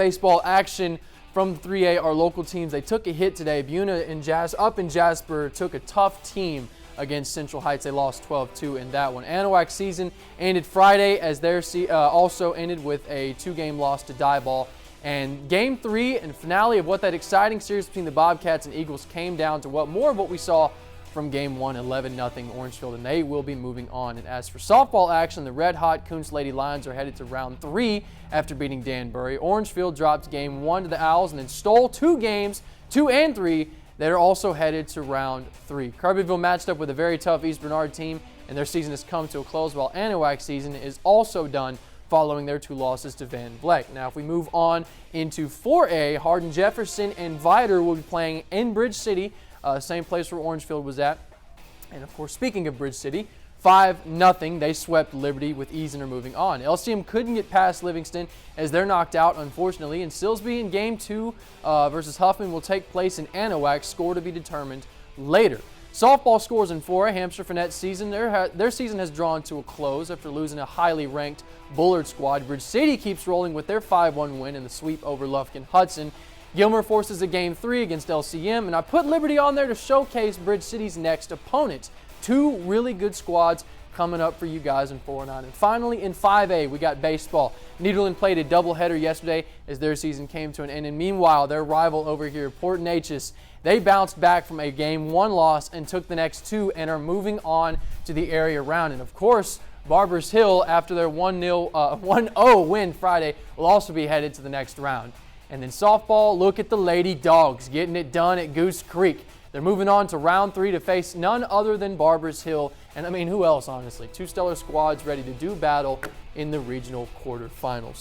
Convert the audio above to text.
Baseball action from 3A, our local teams, they took a hit today. Buna up in Jasper took a tough team against Central Heights. They lost 12-2 in that one. Anahuac season ended Friday as their also ended with a 2-game loss to Diboll. And Game 3 and finale of what that exciting series between the Bobcats and Eagles came down to more of what we saw from Game 1, 11-0 Orangefield, and they will be moving on. And as for softball action, the red-hot Koontz Lady Lions are headed to round 3 after beating Danbury. Orangefield dropped Game 1 to the Owls and then stole 2 games, 2 and 3, that are also headed to round 3. Kirbyville matched up with a very tough East Bernard team, and their season has come to a close, while Anahuac season is also done following their 2 losses to Van Vleck. Now, if we move on into 4A, Hardin Jefferson and Vider will be playing in Bridge City, same place where Orangefield was at. And of course, speaking of Bridge City, 5-0, they swept Liberty with ease and are moving on. LCM couldn't get past Livingston as they're knocked out, unfortunately, and Silsbee in Game 2 versus Huffman will take place in Anahuac, score to be determined later. Softball scores in 4A. Hampshire Finette season, their season has drawn to a close after losing a highly ranked Bullard squad. Bridge City keeps rolling with their 5-1 win in the sweep over Lufkin Hudson. Gilmer forces a Game 3 against LCM, and I put Liberty on there to showcase Bridge City's next opponent. 2 really good squads coming up for you guys in 4-9. And finally, in 5A, we got baseball. Nederland played a doubleheader yesterday as their season came to an end. And meanwhile, their rival over here, Port Neches, they bounced back from a Game 1 loss and took the next 2 and are moving on to the area round. And of course, Barbers Hill, after their 1-0 win Friday, will also be headed to the next round. And then softball, look at the Lady Dogs getting it done at Goose Creek. They're moving on to round 3 to face none other than Barbers Hill. And I mean, who else, honestly? 2 stellar squads ready to do battle in the regional quarterfinals.